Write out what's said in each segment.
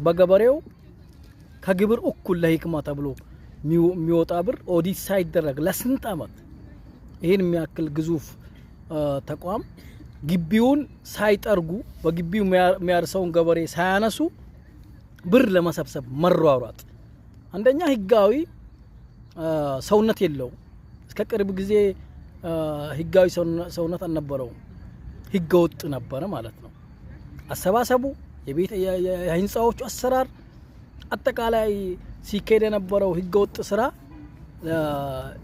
በገበሬው ከግብር እኩል ለሂክማ ተብሎ የሚወጣ ብር ኦዲት ሳይደረግ ለስንት አመት ይሄን የሚያክል ግዙፍ ተቋም ግቢውን ሳይጠርጉ በግቢው የሚያርሰውን ገበሬ ሳያነሱ ብር ለመሰብሰብ መሯሯጥ አንደኛ ህጋዊ ሰውነት የለው እስከ ቅርብ ጊዜ ህጋዊ ሰውነት አልነበረው ህገ ወጥ ነበር ማለት ነው አሰባሰቡ የቤት የህንጻዎቹ አሰራር አጠቃላይ ሲከደ የነበረው ህገ ወጥ ስራ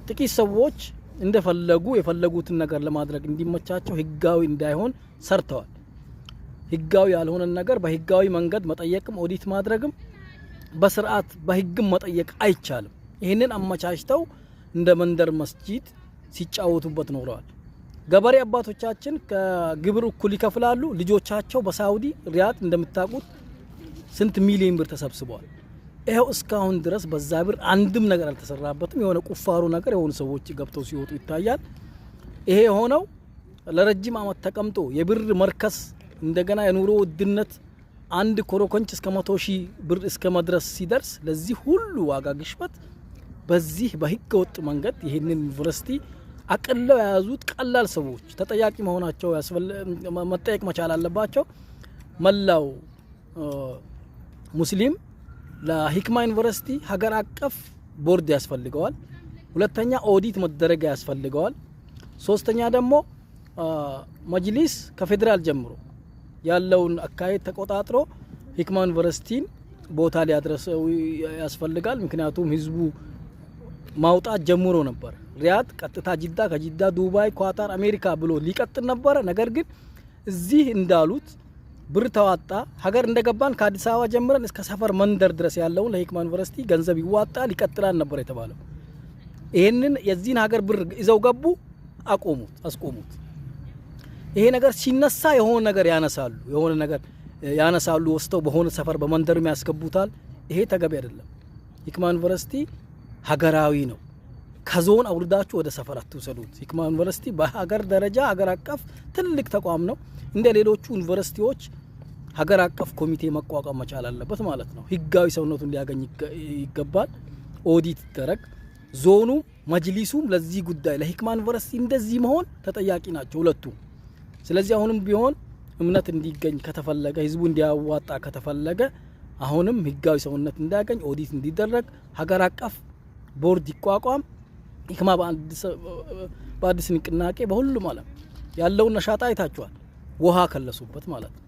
ጥቂት ሰዎች እንደፈለጉ የፈለጉትን ነገር ለማድረግ እንዲመቻቸው ህጋዊ እንዳይሆን ሰርተዋል ህጋዊ ያልሆነ ነገር በህጋዊ መንገድ መጠየቅም ኦዲት ማድረግም በስርዓት በህግም መጠየቅ አይቻልም ይሄንን አመቻችተው እንደ መንደር መስጂድ ሲጫወቱበት ኖረዋል ገበሬ አባቶቻችን ከግብር እኩል ይከፍላሉ ልጆቻቸው በሳውዲ ሪያድ እንደምታውቁት ስንት ሚሊዮን ብር ተሰብስበዋል ይሄው እስካሁን ድረስ በዛ ብር አንድም ነገር አልተሰራበትም የሆነ ቁፋሩ ነገር የሆኑ ሰዎች ገብተው ሲወጡ ይታያል ይሄ ሆነው ለረጅም አመት ተቀምጦ የብር መርከስ እንደገና የኑሮ ውድነት አንድ ኮሮኮንች እስከ 100,000 ብር እስከ መድረስ ሲደርስ ለዚህ ሁሉ ዋጋ ግሽበት በዚህ በህገ ወጥ መንገድ ይሄንን ዩኒቨርሲቲ አቀለው ያዙት ቀላል ሰዎች ተጠያቂ መሆናቸው መጠየቅ መቻል አለባቸው መላው ሙስሊም ለሂክማ ዩኒቨርሲቲ ሀገር አቀፍ ቦርድ ያስፈልገዋል ሁለተኛ ኦዲት መደረግ ያስፈልገዋል ሶስተኛ ደግሞ መጅሊስ ከፌደራል ጀምሮ ያለውን አካሄድ ተቆጣጥሮ ሂክማ ዩኒቨርሲቲን ቦታ ሊያድረሰው ያስፈልጋል ምክንያቱም ህዝቡ ማውጣት ጀምሮ ነበር ሪያድ ቀጥታ ጅዳ ከጅዳ ዱባይ ኳታር አሜሪካ ብሎ ሊቀጥል ነበር ነገር ግን እዚህ እንዳሉት ብር ተዋጣ ሀገር እንደገባን ከአዲስ አበባ ጀምረን እስከ ሰፈር መንደር ድረስ ያለውን ለሂክማ ዩኒቨርሲቲ ገንዘብ ይዋጣል ይቀጥላል ነበር የተባለው ይሄንን የዚህን ሀገር ብር ይዘው ገቡ አስቆሙት ይሄ ነገር ሲነሳ የሆነ ነገር ያነሳሉ ወስተው በሆነ ሰፈር በመንደርም ያስገቡታል ይሄ ተገቢ አይደለም ሂክማ ዩኒቨርሲቲ ሀገራዊ ነው ከዞን አውርዳችሁ ወደ ሰፈር አትወሰዱት ሂክማ ዩኒቨርሲቲ በሀገር ደረጃ ሀገር አቀፍ ትልቅ ተቋም ነው እንደ ሌሎቹ ዩኒቨርሲቲዎች ሀገር አቀፍ ኮሚቴ መቋቋም መቻል አለበት ማለት ነው ህጋዊ ሰውነቱን ሊያገኝ ይገባል ኦዲት ይደረግ ዞኑ መጅሊሱም ለዚህ ጉዳይ ለሂክማ ዩኒቨርሲቲ እንደዚህ መሆን ተጠያቂ ናቸው ሁለቱ ስለዚህ አሁንም ቢሆን እምነት እንዲገኝ ከተፈለገ ህዝቡ እንዲያዋጣ ከተፈለገ አሁንም ህጋዊ ሰውነት እንዲያገኝ ኦዲት እንዲደረግ ሀገር አቀፍ ቦርድ ይቋቋም ሂክማ በአዲስ ንቅናቄ በሁሉም ዓለም ያለውን ነሻጣ አይታችኋል ውሃ ከለሱበት ማለት ነው